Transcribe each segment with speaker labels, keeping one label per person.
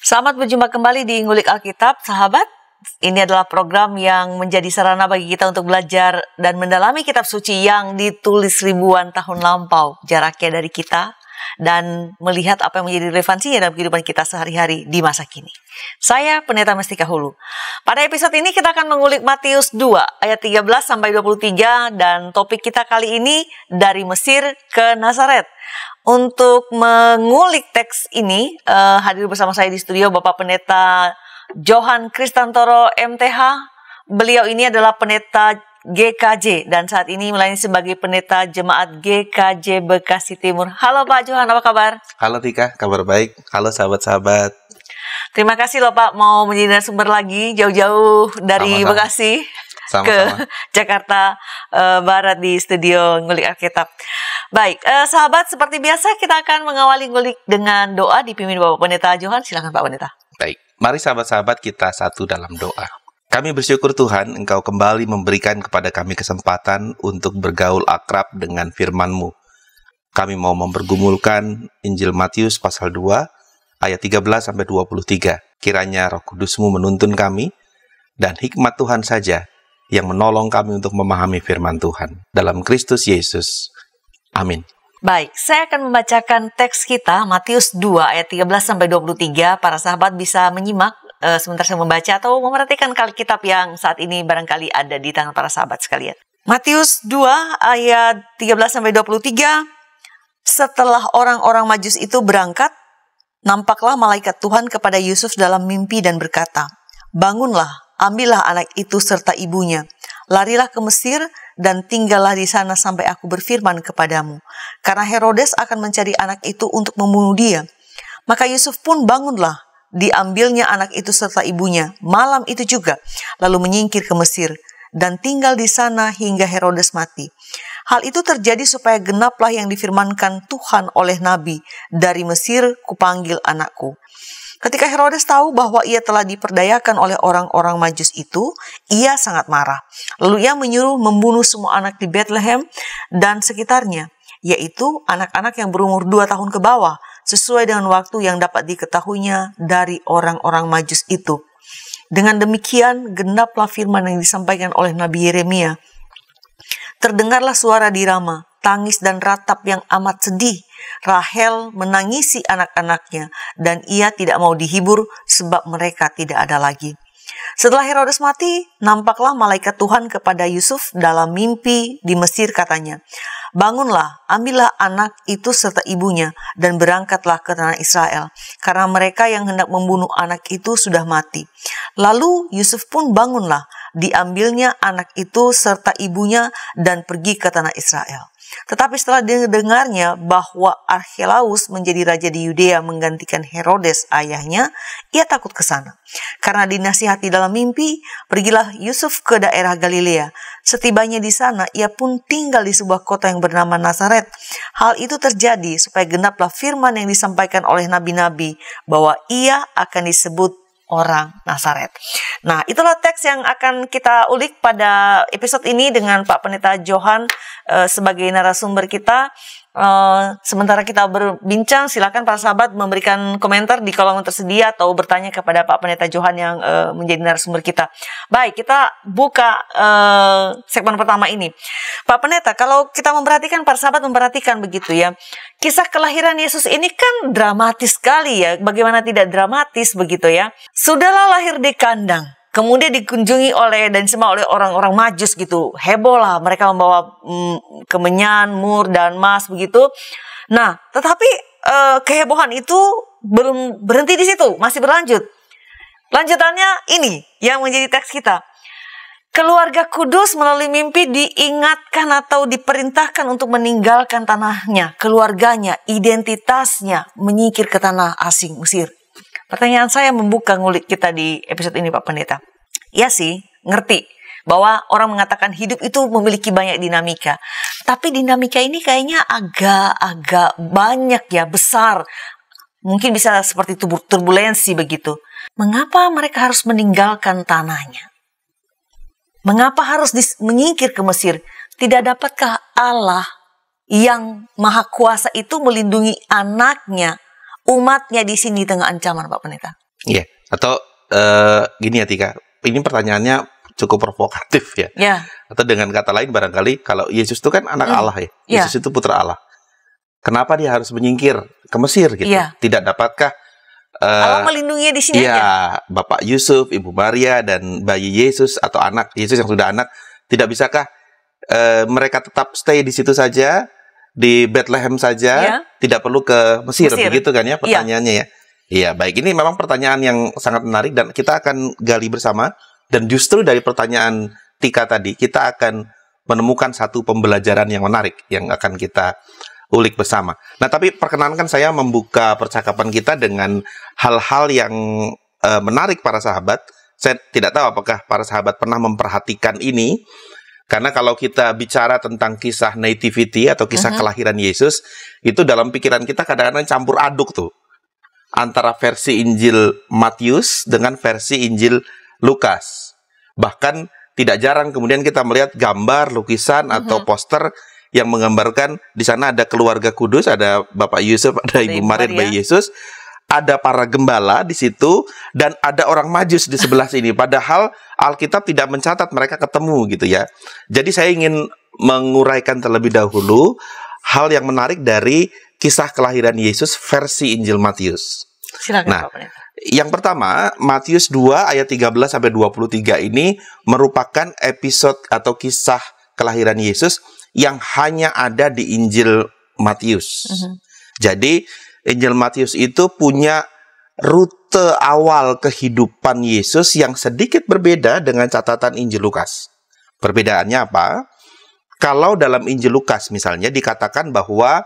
Speaker 1: Selamat berjumpa kembali di Ngulik Alkitab, sahabat. Ini adalah program yang menjadi sarana bagi kita untuk belajar dan mendalami kitab suci yang ditulis ribuan tahun lampau jaraknya dari kita dan melihat apa yang menjadi relevansinya dalam kehidupan kita sehari-hari di masa kini. Saya Pendeta Mestika Hulu. Pada episode ini kita akan mengulik Matius 2 ayat 13 sampai 23 dan topik kita kali ini dari Mesir ke Nazaret. Untuk mengulik teks ini hadir bersama saya di studio Bapak Pendeta Johan Kristantoro MTH. Beliau ini adalah pendeta GKJ dan saat ini melayani sebagai pendeta jemaat GKJ Bekasi Timur. Halo Pak Johan, apa kabar?
Speaker 2: Halo Tika, kabar baik. Halo sahabat-sahabat.
Speaker 1: Terima kasih loh Pak mau menjadi narasumber lagi jauh-jauh dari
Speaker 2: Sama-sama.
Speaker 1: Bekasi
Speaker 2: Sama-sama.
Speaker 1: ke Jakarta Barat di studio Ngulik Alkitab. Baik, sahabat, seperti biasa kita akan mengawali ngulik dengan doa dipimpin Bapak Pendeta Johan. Silakan Pak Pendeta.
Speaker 2: Baik, mari sahabat-sahabat kita satu dalam doa. Kami bersyukur Tuhan, Engkau kembali memberikan kepada kami kesempatan untuk bergaul akrab dengan firman-Mu. Kami mau mempergumulkan Injil Matius pasal 2, ayat 13 sampai 23. Kiranya Roh Kudus-Mu menuntun kami, dan hikmat Tuhan saja yang menolong kami untuk memahami firman Tuhan. Dalam Kristus Yesus. Amin.
Speaker 1: Baik, saya akan membacakan teks kita Matius 2 ayat 13 sampai 23. Para sahabat bisa menyimak sebentar saya membaca atau memerhatikan kitab yang saat ini barangkali ada di tangan para sahabat sekalian. Matius 2 ayat 13 sampai 23. Setelah orang-orang Majus itu berangkat, nampaklah malaikat Tuhan kepada Yusuf dalam mimpi dan berkata, "Bangunlah, ambillah anak itu serta ibunya. Larilah ke Mesir dan tinggallah di sana sampai aku berfirman kepadamu. Karena Herodes akan mencari anak itu untuk membunuh dia." Maka Yusuf pun bangunlah, diambilnya anak itu serta ibunya malam itu juga, lalu menyingkir ke Mesir dan tinggal di sana hingga Herodes mati. Hal itu terjadi supaya genaplah yang difirmankan Tuhan oleh Nabi, "Dari Mesir kupanggil anakku." Ketika Herodes tahu bahwa ia telah diperdayakan oleh orang-orang Majus itu, ia sangat marah. Lalu ia menyuruh membunuh semua anak di Bethlehem dan sekitarnya, yaitu anak-anak yang berumur 2 tahun ke bawah, sesuai dengan waktu yang dapat diketahuinya dari orang-orang Majus itu. Dengan demikian, genaplah firman yang disampaikan oleh Nabi Yeremia. Terdengarlah suara di Rama, tangis dan ratap yang amat sedih. Rahel menangisi anak-anaknya, dan ia tidak mau dihibur sebab mereka tidak ada lagi. Setelah Herodes mati, nampaklah malaikat Tuhan kepada Yusuf dalam mimpi di Mesir, katanya, "Bangunlah, ambillah anak itu serta ibunya, dan berangkatlah ke tanah Israel, karena mereka yang hendak membunuh anak itu sudah mati." Lalu Yusuf pun bangunlah, diambilnya anak itu serta ibunya, dan pergi ke tanah Israel. Tetapi setelah dengarnya bahwa Archelaus menjadi raja di Yudea menggantikan Herodes ayahnya, ia takut ke sana. Karena dinasihati dalam mimpi, pergilah Yusuf ke daerah Galilea. Setibanya di sana, ia pun tinggal di sebuah kota yang bernama Nazaret. Hal itu terjadi supaya genaplah firman yang disampaikan oleh nabi-nabi bahwa ia akan disebut orang Nazaret. Nah, itulah teks yang akan kita ulik pada episode ini dengan Pak Pendeta Johan sebagai narasumber kita. Sementara kita berbincang, silakan para sahabat memberikan komentar di kolom tersedia atau bertanya kepada Pak Pendeta Johan yang menjadi narasumber kita. Baik, kita buka segmen pertama ini. Pak Pendeta, kalau kita memperhatikan, para sahabat memperhatikan begitu ya, kisah kelahiran Yesus ini kan dramatis sekali ya. Bagaimana tidak dramatis begitu ya. Sudahlah lahir di kandang, kemudian dikunjungi dan disembah oleh orang-orang Majus gitu. Heboh lah, mereka membawa kemenyan, mur, dan emas begitu. Nah, tetapi kehebohan itu belum berhenti di situ, masih berlanjut. Lanjutannya ini yang menjadi teks kita. Keluarga kudus melalui mimpi diingatkan atau diperintahkan untuk meninggalkan tanahnya, keluarganya, identitasnya, menyingkir ke tanah asing Mesir. Pertanyaan saya membuka ngulik kita di episode ini, Pak Pendeta. Ya sih, ngerti bahwa orang mengatakan hidup itu memiliki banyak dinamika. Tapi dinamika ini kayaknya agak banyak ya, besar. Mungkin bisa seperti turbulensi begitu. Mengapa mereka harus meninggalkan tanahnya? Mengapa harus menyingkir ke Mesir? Tidak dapatkah Allah yang Maha Kuasa itu melindungi anaknya, umatnya di sini tengah ancaman, Pak Pendeta?
Speaker 2: Iya. Atau gini ya Tika, ini pertanyaannya cukup provokatif ya.
Speaker 1: Ya.
Speaker 2: Atau dengan kata lain barangkali kalau Yesus itu kan anak Allah ya. Yesus itu putra Allah. Kenapa dia harus menyingkir ke Mesir gitu? Tidak dapatkah
Speaker 1: Allah melindungi di sini aja?
Speaker 2: Bapak Yusuf, Ibu Maria dan bayi Yesus atau anak Yesus yang sudah anak, tidak bisakah mereka tetap stay di situ saja, di Bethlehem saja, tidak perlu ke Mesir. Begitu kan ya pertanyaannya ya? Iya, baik. Ini memang pertanyaan yang sangat menarik dan kita akan gali bersama. Dan justru dari pertanyaan Tika tadi, kita akan menemukan satu pembelajaran yang menarik yang akan kita ulik bersama. Nah, tapi perkenankan saya membuka percakapan kita dengan hal-hal yang menarik para sahabat. Saya tidak tahu apakah para sahabat pernah memperhatikan ini. Karena kalau kita bicara tentang kisah nativity atau kisah kelahiran Yesus, itu dalam pikiran kita kadang-kadang campur aduk tuh. Antara versi Injil Matius dengan versi Injil Lukas. Bahkan tidak jarang kemudian kita melihat gambar, lukisan atau poster yang menggambarkan di sana ada keluarga kudus, ada Bapak Yusuf, ada Ibu Maria, bayi Yesus, ada para gembala di situ dan ada orang Majus di sebelah sini. Padahal Alkitab tidak mencatat mereka ketemu gitu ya. Jadi saya ingin menguraikan terlebih dahulu hal yang menarik dari kisah kelahiran Yesus versi Injil Matius.
Speaker 1: Silakan,
Speaker 2: nah,
Speaker 1: Pak.
Speaker 2: Yang pertama, Matius 2 ayat 13-23 ini merupakan episode atau kisah kelahiran Yesus yang hanya ada di Injil Matius. Jadi, Injil Matius itu punya rute awal kehidupan Yesus yang sedikit berbeda dengan catatan Injil Lukas. Perbedaannya apa? Kalau dalam Injil Lukas misalnya dikatakan bahwa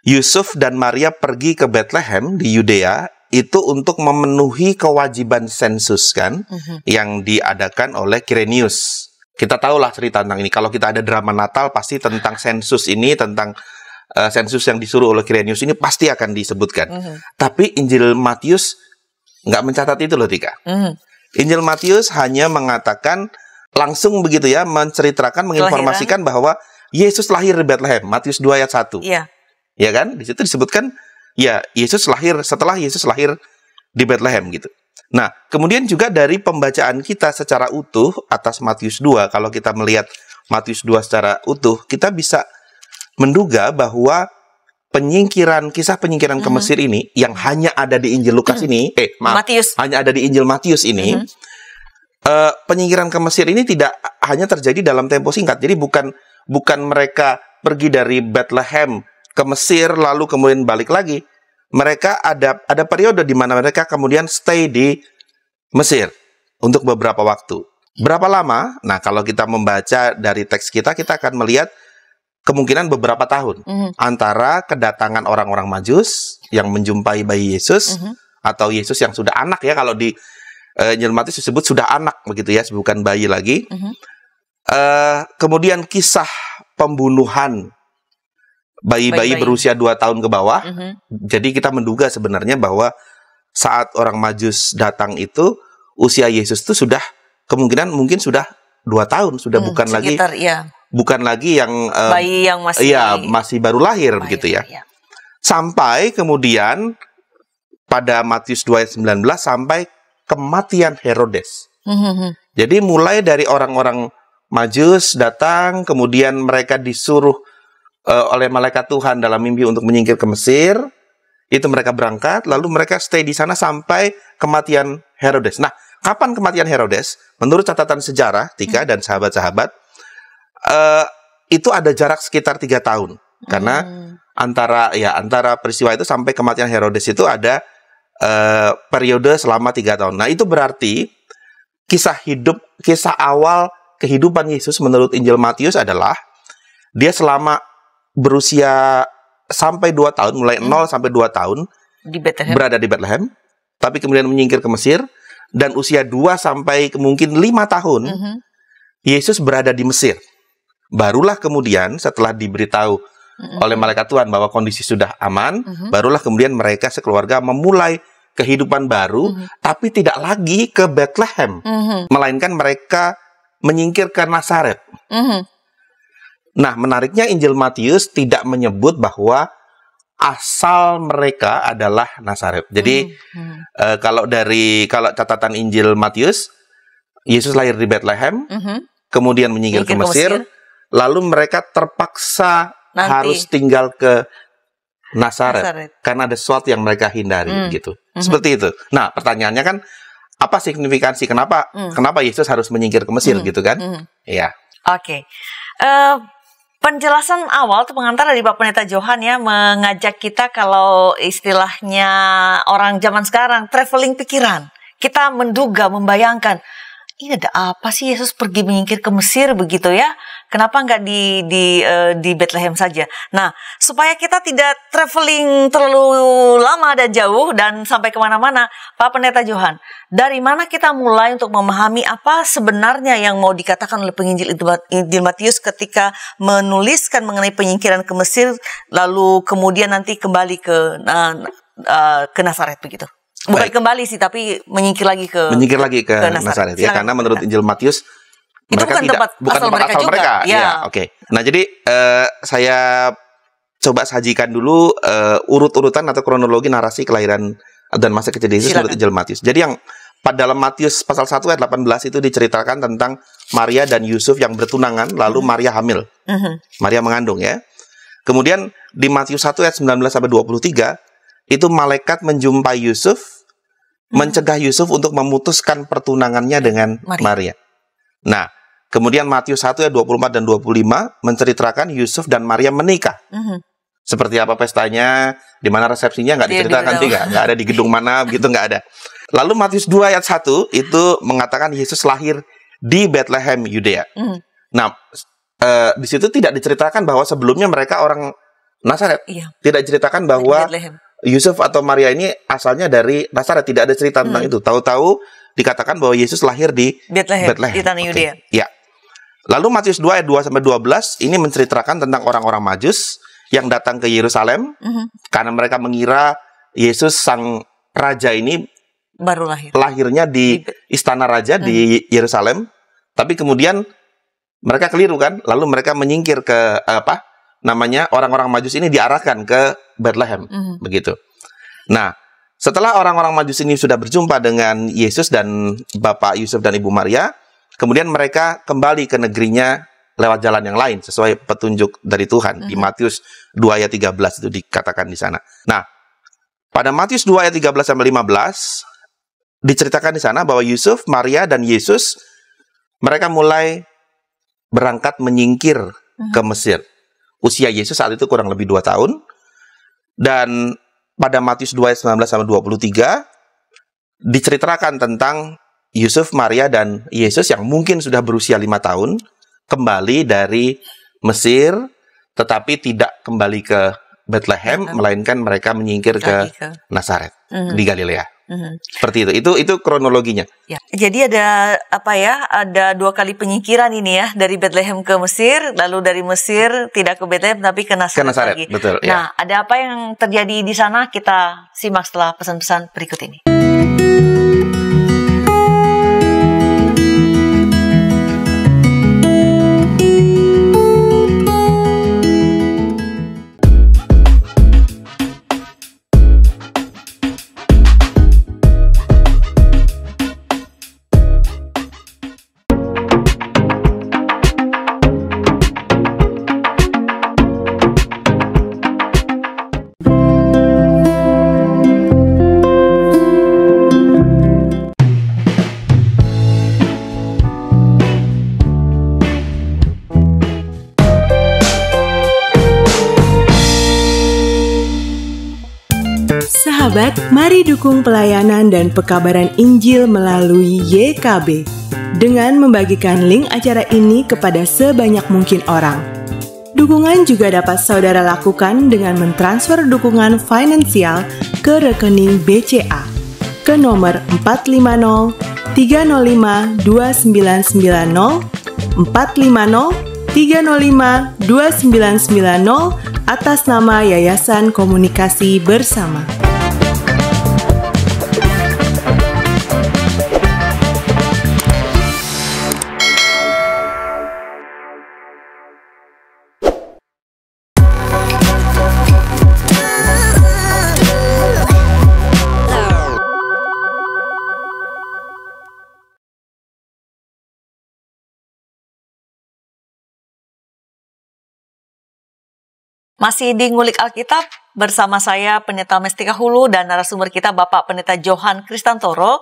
Speaker 2: Yusuf dan Maria pergi ke Bethlehem di Yudea itu untuk memenuhi kewajiban sensus kan yang diadakan oleh Quirinius. Kita tahulah cerita tentang ini. Kalau kita ada drama Natal pasti tentang sensus ini, tentang sensus yang disuruh oleh Quirinius ini pasti akan disebutkan. Tapi Injil Matius nggak mencatat itu loh Tika. Injil Matius hanya mengatakan langsung begitu ya, menceritakan, menginformasikan bahwa Yesus lahir di Bethlehem. Matius 2 ayat 1.
Speaker 1: Iya.
Speaker 2: Ya kan? Di situ disebutkan ya, Yesus lahir setelah Yesus lahir di Bethlehem gitu. Nah, kemudian juga dari pembacaan kita secara utuh atas Matius 2, kalau kita melihat Matius 2 secara utuh, kita bisa menduga bahwa kisah penyingkiran ke Mesir ini yang hanya ada di Injil Lukas ini, hanya ada di Injil Matius ini, penyingkiran ke Mesir ini tidak hanya terjadi dalam tempo singkat. Jadi bukan mereka pergi dari Bethlehem ke Mesir lalu kemudian balik lagi. Mereka ada periode di mana mereka kemudian stay di Mesir untuk beberapa waktu. Berapa lama? Nah, kalau kita membaca dari teks kita akan melihat kemungkinan beberapa tahun antara kedatangan orang-orang Majus yang menjumpai bayi Yesus atau Yesus yang sudah anak ya, kalau di Injil Matius disebut sudah anak begitu ya, bukan bayi lagi. Kemudian kisah pembunuhan bayi-bayi berusia 2 tahun ke bawah. Jadi kita menduga sebenarnya bahwa saat orang Majus datang itu usia Yesus itu sudah kemungkinan mungkin sudah 2 tahun, sudah bukan sekitar, lagi yang
Speaker 1: bayi yang
Speaker 2: masih baru lahir begitu ya. Sampai kemudian pada Matius 2 ayat 19 sampai kematian Herodes. Jadi mulai dari orang-orang Majus datang, kemudian mereka disuruh oleh malaikat Tuhan dalam mimpi untuk menyingkir ke Mesir. Itu mereka berangkat, lalu mereka stay di sana sampai kematian Herodes. Nah, kapan kematian Herodes? Menurut catatan sejarah, Tika dan sahabat-sahabat, itu ada jarak sekitar 3 tahun. Karena antara peristiwa itu sampai kematian Herodes itu ada periode selama 3 tahun. Nah, itu berarti kisah awal kehidupan Yesus menurut Injil Matius adalah dia selama berusia sampai 2 tahun, mulai 0 sampai 2 tahun berada di Bethlehem, tapi kemudian menyingkir ke Mesir, dan usia 2 sampai mungkin 5 tahun Yesus berada di Mesir. Barulah kemudian setelah diberitahu oleh malaikat Tuhan bahwa kondisi sudah aman, barulah kemudian mereka sekeluarga memulai kehidupan baru, tapi tidak lagi ke Bethlehem, melainkan mereka menyingkir ke Nazaret. Nah, menariknya Injil Matius tidak menyebut bahwa asal mereka adalah Nazaret. Jadi kalau catatan Injil Matius, Yesus lahir di Bethlehem, kemudian menyingkir ke Mesir, lalu mereka terpaksa harus tinggal ke Nazaret karena ada sesuatu yang mereka hindari gitu. Seperti itu. Nah, pertanyaannya kan apa signifikansi kenapa Yesus harus menyingkir ke Mesir gitu kan? Iya.
Speaker 1: Oke. Penjelasan awal itu pengantar dari Pak Pendeta Johan ya, mengajak kita kalau istilahnya orang zaman sekarang traveling pikiran. Kita menduga, membayangkan, ini ada apa sih Yesus pergi menyingkir ke Mesir begitu ya? Kenapa nggak di Bethlehem saja? Nah, supaya kita tidak traveling terlalu lama dan jauh dan sampai kemana-mana, Pak Pendeta Johan, dari mana kita mulai untuk memahami apa sebenarnya yang mau dikatakan oleh penginjil Injil Matius ketika menuliskan mengenai penyingkiran ke Mesir, lalu kemudian nanti kembali ke Nazaret begitu? Bukan
Speaker 2: Baik.
Speaker 1: Kembali sih, tapi menyingkir lagi ke
Speaker 2: Nazaret ya, karena menurut Injil Matius
Speaker 1: itu bukan tempat asal mereka.
Speaker 2: Ya, oke. Nah, jadi saya coba sajikan dulu urut-urutan atau kronologi narasi kelahiran dan masa kecil Yesus menurut Injil Matius. Jadi yang pada dalam Matius pasal 1 ayat 18 itu diceritakan tentang Maria dan Yusuf yang bertunangan, lalu Maria hamil. Maria mengandung ya. Kemudian di Matius 1 ayat 19 sampai 23 itu malaikat menjumpai Yusuf, mencegah Yusuf untuk memutuskan pertunangannya dengan Maria. Nah, kemudian Matius 1 ayat 24 dan 25 menceritakan Yusuf dan Maria menikah. Seperti apa pestanya, di mana resepsinya nggak diceritakan sih, nggak ada di gedung mana gitu, nggak ada. Lalu Matius 2 ayat 1 itu mengatakan Yesus lahir di Bethlehem, Yudea. Nah, di situ tidak diceritakan bahwa sebelumnya mereka orang Nazaret. Tidak diceritakan bahwa Yusuf atau Maria ini asalnya dari Nazaret, tidak ada cerita tentang itu. Tahu-tahu dikatakan bahwa Yesus lahir di Bethlehem.
Speaker 1: Di tanah Yudea.
Speaker 2: Ya. Lalu Matius 2 ayat 2 sampai 12 ini menceritakan tentang orang-orang Majus yang datang ke Yerusalem karena mereka mengira Yesus sang raja ini
Speaker 1: baru lahir.
Speaker 2: Lahirnya di istana raja di Yerusalem, tapi kemudian mereka keliru kan, lalu mereka menyingkir ke orang-orang Majus ini diarahkan ke Bethlehem, begitu. Nah, setelah orang-orang Majus ini sudah berjumpa dengan Yesus dan Bapak Yusuf dan Ibu Maria, kemudian mereka kembali ke negerinya lewat jalan yang lain sesuai petunjuk dari Tuhan. Di Matius 2 ayat 13 itu dikatakan di sana. Nah, pada Matius 2 ayat 13 sampai 15 diceritakan di sana bahwa Yusuf, Maria dan Yesus mereka mulai berangkat menyingkir ke Mesir. Usia Yesus saat itu kurang lebih 2 tahun. Dan pada Matius 2 ayat 19 sampai 23 diceritakan tentang Yusuf, Maria dan Yesus yang mungkin sudah berusia 5 tahun kembali dari Mesir, tetapi tidak kembali ke Bethlehem, melainkan mereka menyingkir ke Nazaret di Galilea. Seperti itu. Itu kronologinya.
Speaker 1: Ya. Jadi ada ada 2 kali penyingkiran ini ya, dari Bethlehem ke Mesir, lalu dari Mesir tidak ke Bethlehem tapi ke Nazaret lagi.
Speaker 2: Betul.
Speaker 1: Nah, ada apa yang terjadi di sana? Kita simak setelah pesan-pesan berikut ini.
Speaker 3: Sahabat, mari dukung pelayanan dan pekabaran Injil melalui YKB dengan membagikan link acara ini kepada sebanyak mungkin orang. Dukungan juga dapat saudara lakukan dengan mentransfer dukungan finansial ke rekening BCA ke nomor 450 305 2990 450 305 2990 atas nama Yayasan Komunikasi Bersama.
Speaker 1: Masih di Ngulik Alkitab bersama saya Pendeta Mestika Hulu dan narasumber kita Bapak Pendeta Johan Kristantoro.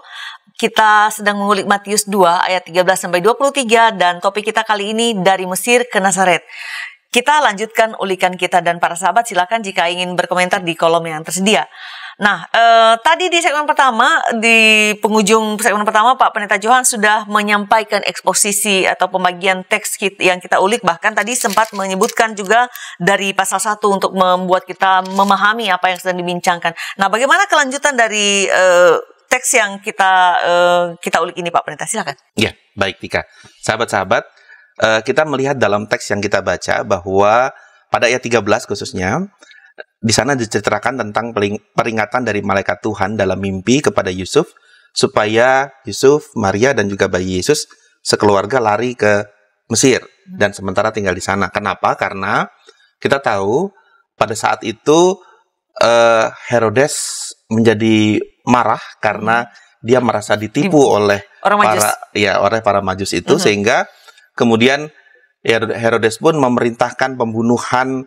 Speaker 1: Kita sedang mengulik Matius 2 ayat 13-23 dan topik kita kali ini dari Mesir ke Nazaret. Kita lanjutkan ulikan kita dan para sahabat silakan jika ingin berkomentar di kolom yang tersedia. Nah, tadi di segmen pertama, di penghujung segmen pertama, Pak Pendeta Johan sudah menyampaikan eksposisi atau pembagian teks yang kita ulik. Bahkan tadi sempat menyebutkan juga dari pasal 1 untuk membuat kita memahami apa yang sedang dibincangkan. Nah, bagaimana kelanjutan dari teks yang kita ulik ini, Pak Pendeta? Silakan.
Speaker 2: Ya, baik Tika. Sahabat-sahabat, kita melihat dalam teks yang kita baca bahwa pada ayat 13 khususnya, di sana diceritakan tentang peringatan dari malaikat Tuhan dalam mimpi kepada Yusuf, supaya Yusuf, Maria, dan juga bayi Yesus sekeluarga lari ke Mesir dan sementara tinggal di sana. Kenapa? Karena kita tahu pada saat itu Herodes menjadi marah karena dia merasa ditipu oleh para majus itu, sehingga kemudian Herodes pun memerintahkan pembunuhan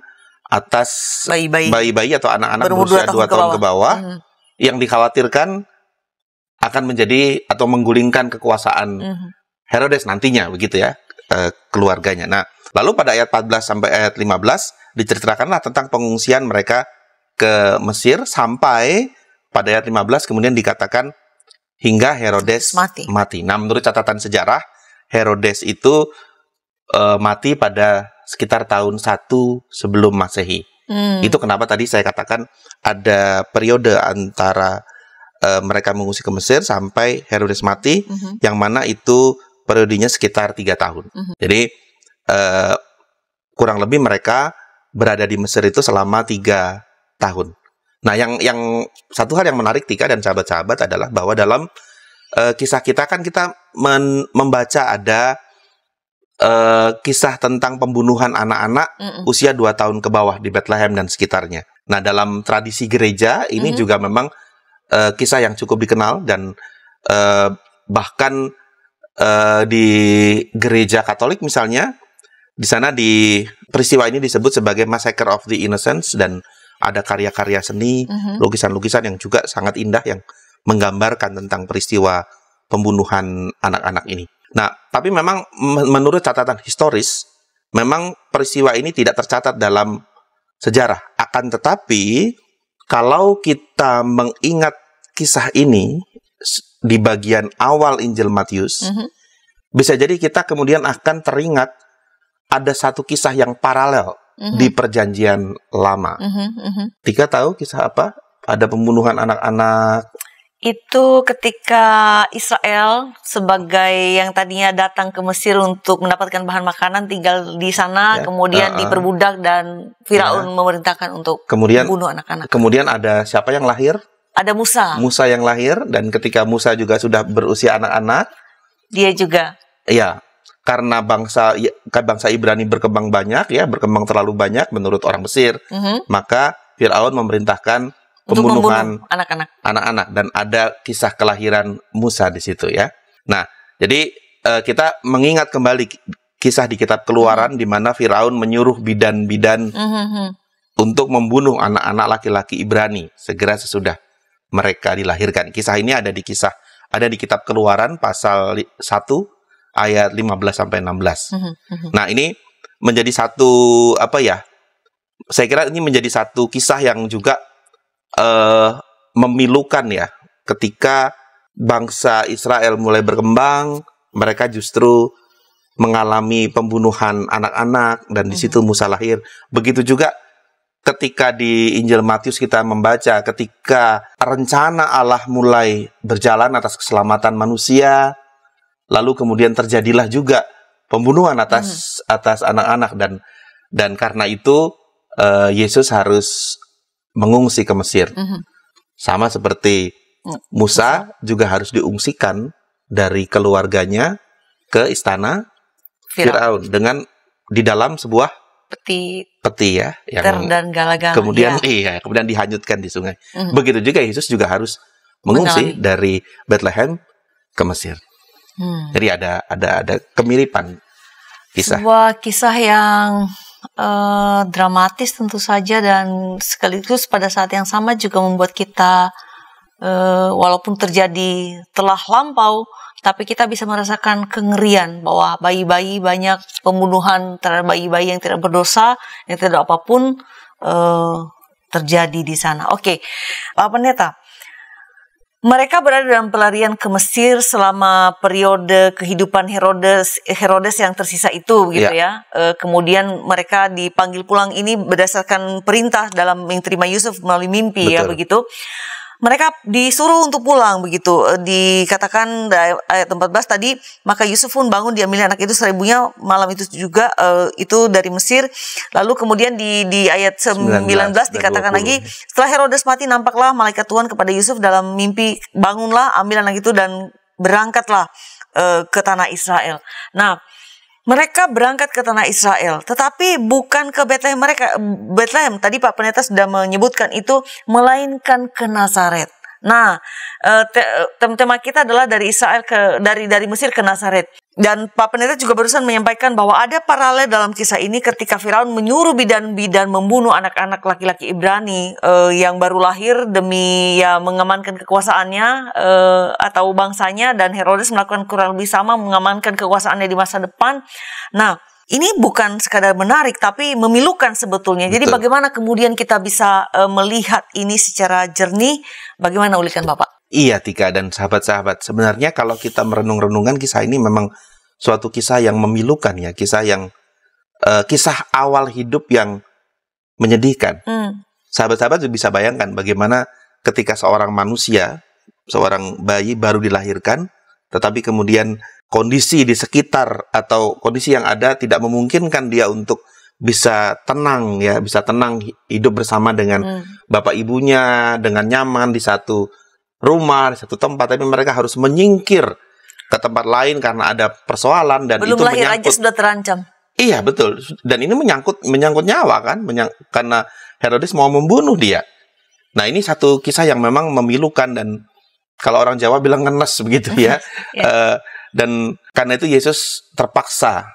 Speaker 2: atas bayi-bayi atau anak-anak berusia 2 tahun ke bawah yang dikhawatirkan akan menjadi atau menggulingkan kekuasaan Herodes nantinya, begitu ya, keluarganya. Nah, lalu pada ayat 14 sampai ayat 15 diceritakanlah tentang pengungsian mereka ke Mesir sampai pada ayat 15 kemudian dikatakan hingga Herodes mati. Nah, menurut catatan sejarah, Herodes itu mati pada sekitar tahun 1 sebelum Masehi. Itu kenapa tadi saya katakan ada periode antara mereka mengungsi ke Mesir sampai Herodes mati, yang mana itu periodenya sekitar 3 tahun. Jadi kurang lebih mereka berada di Mesir itu selama 3 tahun. Nah, yang satu hal yang menarik Tika dan sahabat-sahabat adalah bahwa dalam kisah kita kan kita membaca ada kisah tentang pembunuhan anak-anak usia 2 tahun ke bawah di Bethlehem dan sekitarnya. Nah, dalam tradisi gereja ini juga memang kisah yang cukup dikenal dan bahkan di gereja Katolik misalnya, di sana di peristiwa ini disebut sebagai Massacre of the Innocents, dan ada karya-karya seni, lukisan-lukisan yang juga sangat indah yang menggambarkan tentang peristiwa pembunuhan anak-anak ini. Nah, tapi memang menurut catatan historis, memang peristiwa ini tidak tercatat dalam sejarah. Akan tetapi, kalau kita mengingat kisah ini di bagian awal Injil Matius, bisa jadi kita kemudian akan teringat ada satu kisah yang paralel di Perjanjian Lama. Tika tahu kisah apa? Ada pembunuhan anak-anak.
Speaker 1: Itu ketika Israel sebagai yang tadinya datang ke Mesir untuk mendapatkan bahan makanan tinggal di sana, kemudian diperbudak dan Firaun memerintahkan untuk membunuh anak-anak. Kemudian ada siapa yang lahir? Ada Musa. Musa yang lahir, dan ketika Musa juga sudah berusia anak-anak, dia juga. Iya, karena bangsa Ibrani berkembang banyak, berkembang terlalu banyak menurut orang Mesir, maka Firaun memerintahkan pembunuhan anak-anak, dan ada kisah kelahiran Musa di situ ya. Nah, jadi kita mengingat kembali kisah di kitab Keluaran di mana Firaun menyuruh bidan-bidan untuk membunuh anak-anak laki-laki Ibrani segera sesudah mereka dilahirkan. Kisah ini ada di kitab Keluaran pasal 1 ayat 15 sampai 16. Nah, ini menjadi satu saya kira ini menjadi satu kisah yang juga memilukan ya, ketika bangsa Israel mulai berkembang, mereka justru mengalami pembunuhan anak-anak, dan di situ Musa lahir. Begitu juga ketika di Injil Matius kita membaca ketika rencana Allah mulai berjalan atas keselamatan manusia, lalu kemudian terjadilah juga pembunuhan atas anak-anak, dan karena itu Yesus harus mengungsi ke Mesir. Sama seperti Musa juga harus diungsikan dari keluarganya ke istana Firaun dengan di dalam sebuah peti ya, yang dan gala-gala, kemudian kemudian dihanyutkan di sungai. Begitu juga Yesus juga harus mengungsi dari Bethlehem ke Mesir. Jadi ada kemiripan kisah. Sebuah kisah yang dramatis tentu saja, dan sekaligus pada saat yang sama juga membuat kita walaupun terjadi telah lampau, tapi kita bisa merasakan kengerian bahwa bayi-bayi, banyak pembunuhan terhadap bayi-bayi yang tidak berdosa, yang tidak apapun terjadi di sana. Oke, Pak Pendeta, mereka berada dalam pelarian ke Mesir selama periode kehidupan Herodes yang tersisa itu, gitu ya. Kemudian mereka dipanggil pulang ini berdasarkan perintah dalam yang terima Yusuf melalui mimpi. Betul. Ya begitu. Mereka disuruh untuk pulang, begitu. Dikatakan ayat 14 tadi, maka Yusuf pun bangun, diambil anak itu seribunya malam itu juga, itu dari Mesir. Lalu kemudian di ayat 19 dikatakan 20. Lagi, setelah Herodes mati, nampaklah malaikat Tuhan kepada Yusuf dalam mimpi, bangunlah, ambil anak itu dan berangkatlah ke tanah Israel. Nah, mereka berangkat ke tanah Israel, tetapi bukan ke Bethlehem Bethlehem, tadi Pak Pendeta sudah menyebutkan itu, melainkan ke Nazaret. Nah, tema kita adalah dari Israel dari Mesir ke Nazaret. Dan Pak Pendeta juga barusan menyampaikan bahwa ada paralel dalam kisah ini ketika Firaun menyuruh bidan-bidan membunuh anak-anak laki-laki Ibrani yang baru lahir demi mengamankan kekuasaannya atau bangsanya, dan Herodes melakukan kurang lebih sama, mengamankan kekuasaannya di masa depan. Nah, ini bukan sekadar menarik, tapi memilukan sebetulnya. Jadi bagaimana kemudian kita bisa melihat ini secara jernih? Bagaimana ulikan Bapak?
Speaker 2: Iya, Tika dan sahabat-sahabat. Sebenarnya kalau kita merenung-renungkan kisah ini memang suatu kisah yang memilukan ya. Kisah awal hidup yang menyedihkan. Sahabat-sahabat bisa bayangkan bagaimana ketika seorang manusia, seorang bayi baru dilahirkan, tetapi kemudian kondisi di sekitar atau kondisi yang ada tidak memungkinkan dia untuk bisa tenang ya, bisa tenang hidup bersama dengan bapak ibunya dengan nyaman di satu rumah, di satu tempat, tapi mereka harus menyingkir ke tempat lain karena ada persoalan, dan
Speaker 1: belum
Speaker 2: itu
Speaker 1: lahir aja sudah terancam.
Speaker 2: Iya, betul. Dan ini menyangkut nyawa kan, karena Herodes mau membunuh dia. Nah, ini satu kisah yang memang memilukan, dan kalau orang Jawa bilang ngenes begitu ya. Dan karena itu Yesus terpaksa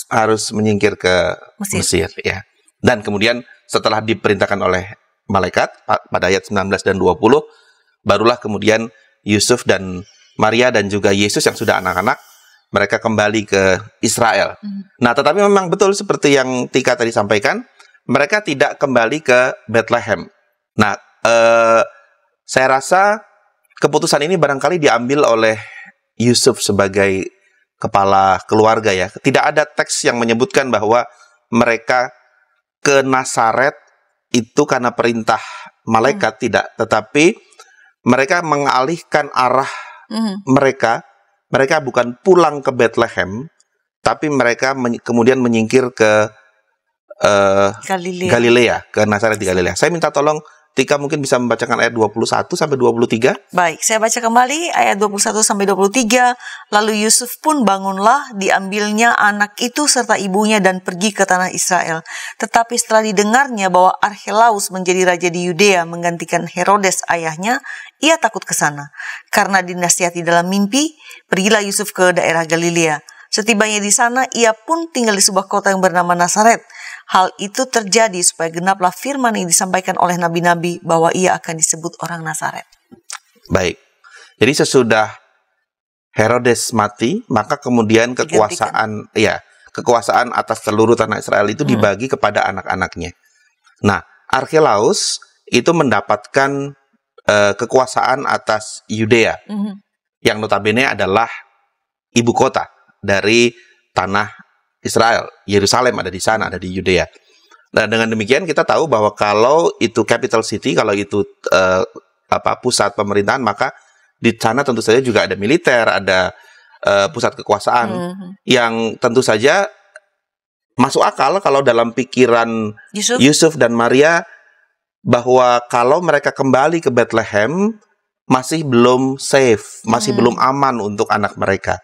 Speaker 2: harus menyingkir ke Mesir ya. Dan kemudian setelah diperintahkan oleh malaikat pada ayat 19 dan 20, barulah kemudian Yusuf dan Maria dan juga Yesus yang sudah anak-anak, mereka kembali ke Israel. Nah, tetapi memang betul seperti yang Tika tadi sampaikan, mereka tidak kembali ke Bethlehem. Nah, saya rasa keputusan ini barangkali diambil oleh Yusuf sebagai kepala keluarga ya. Tidak ada teks yang menyebutkan bahwa mereka ke Nazaret itu karena perintah malaikat, tidak. Tetapi mereka mengalihkan arah mereka bukan pulang ke Bethlehem, tapi mereka kemudian menyingkir ke Galilea, ke Nazaret di Galilea. Saya minta tolong Tika mungkin bisa membacakan ayat 21 sampai 23.
Speaker 1: Baik, saya baca kembali ayat 21 sampai 23. Lalu Yusuf pun bangunlah, diambilnya anak itu serta ibunya dan pergi ke tanah Israel. Tetapi setelah didengarnya bahwa Archelaus menjadi raja di Yudea menggantikan Herodes ayahnya, ia takut ke sana. Karena dinasihati dalam mimpi, pergilah Yusuf ke daerah Galilea. Setibanya di sana, ia pun tinggal di sebuah kota yang bernama Nazaret. Hal itu terjadi supaya genaplah firman yang disampaikan oleh nabi-nabi bahwa ia akan disebut orang Nazaret.
Speaker 2: Baik. Jadi sesudah Herodes mati, maka kemudian kekuasaan atas seluruh tanah Israel itu dibagi kepada anak-anaknya. Nah, Archelaus itu mendapatkan kekuasaan atas Yudea, yang notabene adalah ibu kota dari tanah Israel. Yerusalem ada di sana, ada di Yudea. Nah, dengan demikian kita tahu bahwa kalau itu capital city, kalau itu pusat pemerintahan, maka di sana tentu saja juga ada militer, ada pusat kekuasaan yang tentu saja masuk akal kalau dalam pikiran Yusuf dan Maria bahwa kalau mereka kembali ke Bethlehem masih belum safe, masih belum aman untuk anak mereka.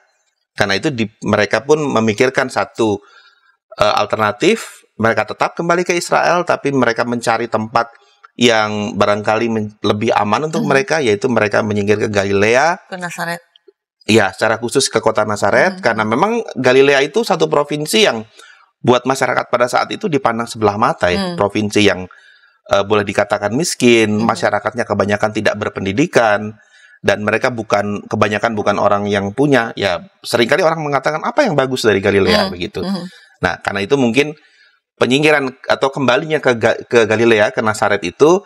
Speaker 2: Karena itu mereka pun memikirkan satu alternatif, mereka tetap kembali ke Israel, tapi mereka mencari tempat yang barangkali lebih aman untuk mereka, yaitu mereka menyingkir ke Galilea,
Speaker 1: ke Nazaret.
Speaker 2: Ya, secara khusus ke kota Nazaret, karena memang Galilea itu satu provinsi yang buat masyarakat pada saat itu dipandang sebelah mata ya. Provinsi yang boleh dikatakan miskin, masyarakatnya kebanyakan tidak berpendidikan, dan mereka kebanyakan bukan orang yang punya. Ya, seringkali orang mengatakan apa yang bagus dari Galilea begitu. Nah, karena itu mungkin penyingkiran atau kembalinya ke Galilea, ke Nazaret itu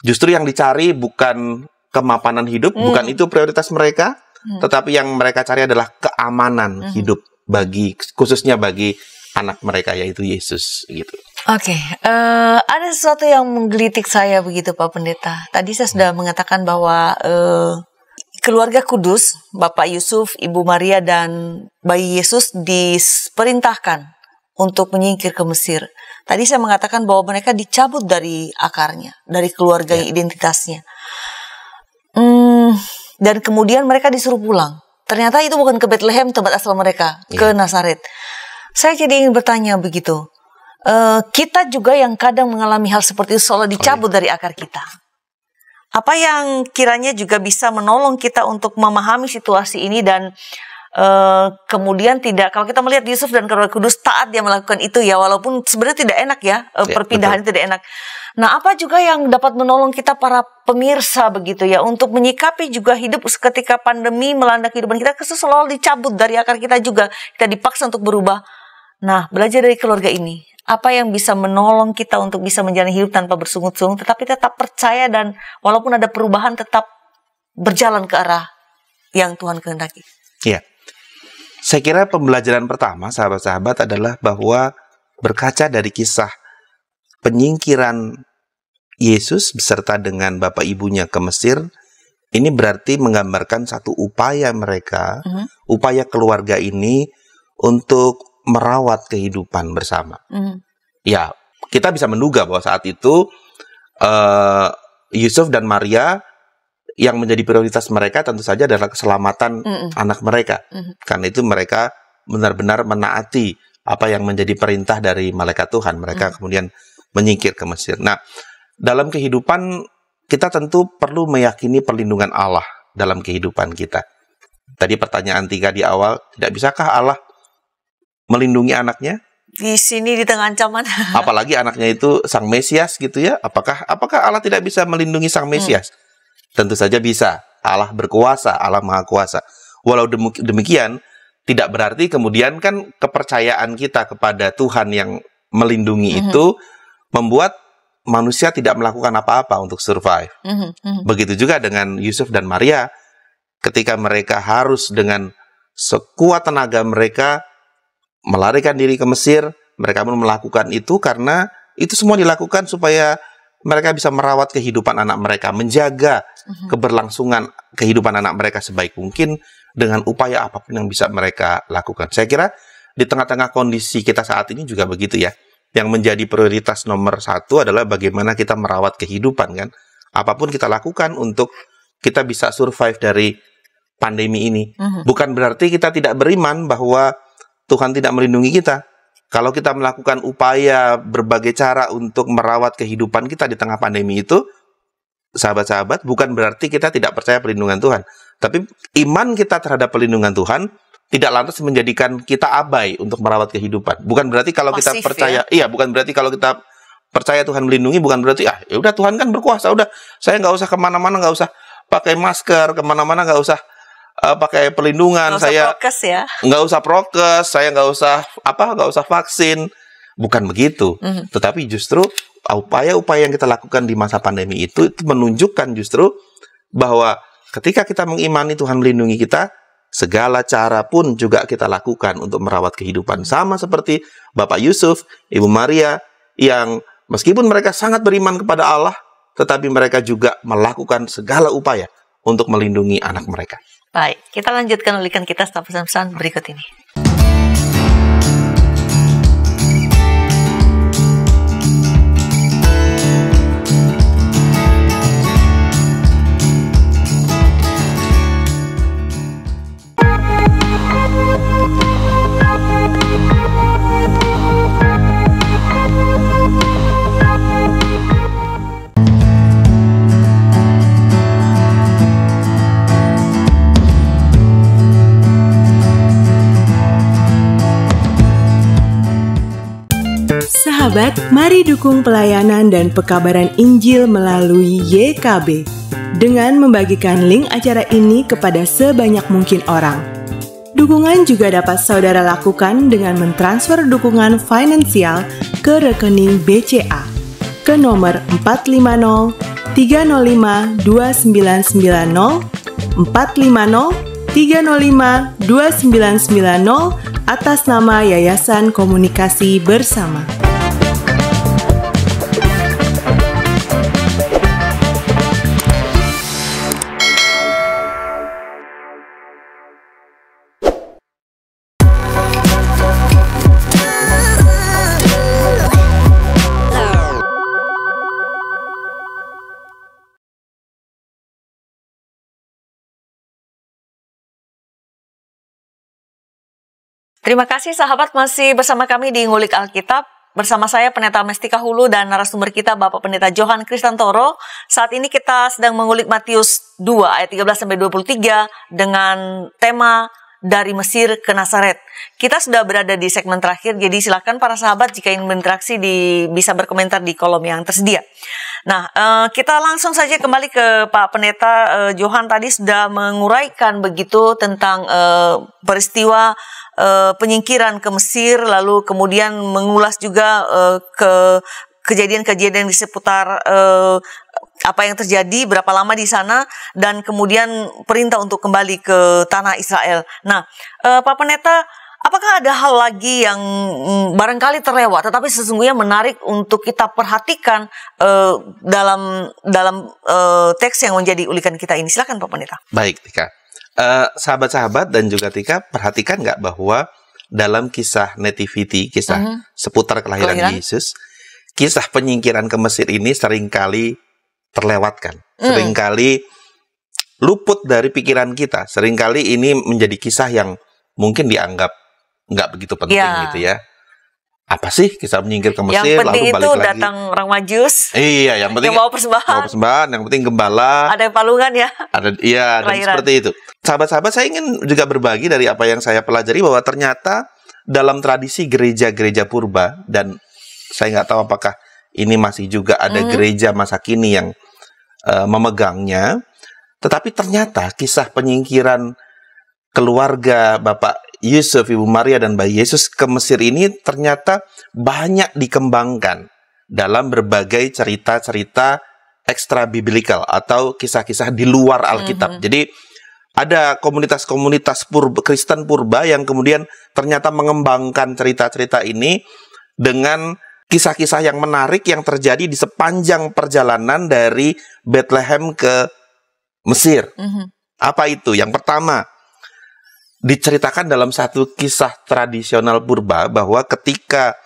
Speaker 2: justru yang dicari bukan kemapanan hidup, bukan itu prioritas mereka, tetapi yang mereka cari adalah keamanan hidup khususnya bagi anak mereka, yaitu Yesus gitu.
Speaker 1: Oke, ada sesuatu yang menggelitik saya begitu Pak Pendeta. Tadi saya sudah mengatakan bahwa keluarga kudus, Bapak Yusuf, Ibu Maria, dan bayi Yesus diperintahkan untuk menyingkir ke Mesir. Tadi saya mengatakan bahwa mereka dicabut dari akarnya, dari keluarga identitasnya. Dan kemudian mereka disuruh pulang. Ternyata itu bukan ke Bethlehem, tempat asal mereka, ke Nazaret. Saya jadi ingin bertanya begitu. Kita juga yang kadang mengalami hal seperti itu seolah dicabut dari akar kita. Apa yang kiranya juga bisa menolong kita untuk memahami situasi ini dan kemudian tidak, kalau kita melihat Yusuf dan keluarga kudus taat dia melakukan itu ya, walaupun sebenarnya tidak enak ya, perpindahan tidak enak. Nah, apa juga yang dapat menolong kita para pemirsa begitu ya, untuk menyikapi juga hidup ketika pandemi melanda kehidupan kita, selalu dicabut dari akar kita juga, kita dipaksa untuk berubah. Nah, belajar dari keluarga ini, apa yang bisa menolong kita untuk bisa menjalani hidup tanpa bersungut-sungut, tetapi tetap percaya dan walaupun ada perubahan tetap berjalan ke arah yang Tuhan kehendaki.
Speaker 2: Iya. Saya kira pembelajaran pertama, sahabat-sahabat, adalah bahwa berkaca dari kisah penyingkiran Yesus beserta dengan bapak ibunya ke Mesir, ini berarti menggambarkan satu upaya mereka, upaya keluarga ini untuk merawat kehidupan bersama. Ya, kita bisa menduga bahwa saat itu Yusuf dan Maria yang menjadi prioritas mereka tentu saja adalah keselamatan anak mereka. Karena itu mereka benar-benar menaati apa yang menjadi perintah dari malaikat Tuhan. Mereka kemudian menyingkir ke Mesir. Nah, dalam kehidupan kita tentu perlu meyakini perlindungan Allah dalam kehidupan kita. Tadi pertanyaan 3 di awal, tidak bisakah Allah melindungi anaknya?
Speaker 1: Di sini di tengah ancaman.
Speaker 2: Apalagi anaknya itu Sang Mesias gitu ya. Apakah Allah tidak bisa melindungi Sang Mesias? Tentu saja bisa. Allah berkuasa, Allah Maha Kuasa. Walau demikian, tidak berarti kemudian kan kepercayaan kita kepada Tuhan yang melindungi itu membuat manusia tidak melakukan apa-apa untuk survive. Begitu juga dengan Yusuf dan Maria, ketika mereka harus dengan sekuat tenaga mereka melarikan diri ke Mesir, mereka pun melakukan itu karena itu semua dilakukan supaya mereka bisa merawat kehidupan anak mereka, menjaga keberlangsungan kehidupan anak mereka sebaik mungkin dengan upaya apapun yang bisa mereka lakukan. Saya kira di tengah-tengah kondisi kita saat ini juga begitu ya. Yang menjadi prioritas nomor 1 adalah bagaimana kita merawat kehidupan kan. Apapun kita lakukan untuk kita bisa survive dari pandemi ini. Bukan berarti kita tidak beriman bahwa Tuhan tidak melindungi kita. Kalau kita melakukan upaya berbagai cara untuk merawat kehidupan kita di tengah pandemi itu, sahabat-sahabat, bukan berarti kita tidak percaya perlindungan Tuhan. Tapi iman kita terhadap perlindungan Tuhan tidak lantas menjadikan kita abai untuk merawat kehidupan. Bukan berarti kalau kita percaya, bukan berarti kalau kita percaya Tuhan melindungi, bukan berarti ya udah Tuhan kan berkuasa, udah saya nggak usah kemana-mana, nggak usah pakai masker, kemana-mana nggak usah pakai perlindungan, saya nggak usah prokes, saya nggak usah vaksin, bukan begitu. Tetapi justru upaya-upaya yang kita lakukan di masa pandemi itu menunjukkan justru bahwa ketika kita mengimani Tuhan melindungi kita, segala cara pun juga kita lakukan untuk merawat kehidupan. Sama seperti Bapak Yusuf, Ibu Maria, yang meskipun mereka sangat beriman kepada Allah, tetapi mereka juga melakukan segala upaya untuk melindungi anak mereka.
Speaker 1: Baik, kita lanjutkan ulikan kita setelah pesan-pesan berikut ini.
Speaker 3: Sahabat, mari dukung pelayanan dan pekabaran Injil melalui YKB dengan membagikan link acara ini kepada sebanyak mungkin orang. Dukungan juga dapat saudara lakukan dengan mentransfer dukungan finansial ke rekening BCA ke nomor 450 305 2990 450 305 2990 atas nama Yayasan Komunikasi Bersama.
Speaker 1: Terima kasih sahabat, masih bersama kami di Ngulik Alkitab. Bersama saya Pendeta Mestika Hulu dan narasumber kita Bapak Pendeta Johan Kristantoro. Saat ini kita sedang mengulik Matius 2 ayat 13-23 dengan tema dari Mesir ke Nazaret. Kita sudah berada di segmen terakhir, jadi silakan para sahabat jika ingin berinteraksi bisa berkomentar di kolom yang tersedia. Nah, kita langsung saja kembali ke Pak Pendeta Johan. Tadi sudah menguraikan begitu tentang peristiwa penyingkiran ke Mesir, lalu kemudian mengulas juga ke kejadian-kejadian di seputar apa yang terjadi, berapa lama di sana, dan kemudian perintah untuk kembali ke tanah Israel. Nah, Pak Pendeta, apakah ada hal lagi yang barangkali terlewat, tetapi sesungguhnya menarik untuk kita perhatikan dalam teks yang menjadi ulikan kita ini? Silakan Pak Pendeta.
Speaker 2: Baik, Tika. Sahabat-sahabat dan juga Tika, perhatikan nggak bahwa dalam kisah nativity, kisah seputar kelahiran Yesus, kisah penyingkiran ke Mesir ini seringkali terlewatkan, seringkali luput dari pikiran kita, seringkali ini menjadi kisah yang mungkin dianggap nggak begitu penting gitu ya. Apa sih kisah menyingkir ke Mesir lalu balik lagi? Yang penting itu
Speaker 1: datang orang Majus.
Speaker 2: Iya, yang penting
Speaker 1: yang bawa persembahan,
Speaker 2: yang penting gembala.
Speaker 1: Ada palungan ya.
Speaker 2: Dan seperti itu. Sahabat-sahabat, saya ingin juga berbagi dari apa yang saya pelajari bahwa ternyata dalam tradisi gereja-gereja purba, dan saya nggak tahu apakah ini masih juga ada gereja masa kini yang memegangnya, tetapi ternyata kisah penyingkiran keluarga Bapak Yusuf, Ibu Maria, dan bayi Yesus ke Mesir ini ternyata banyak dikembangkan dalam berbagai cerita-cerita ekstra biblical atau kisah-kisah di luar Alkitab. Jadi ada komunitas-komunitas Kristen purba yang kemudian ternyata mengembangkan cerita-cerita ini dengan kisah-kisah yang menarik yang terjadi di sepanjang perjalanan dari Bethlehem ke Mesir. Apa itu? Yang pertama, diceritakan dalam satu kisah tradisional purba bahwa ketika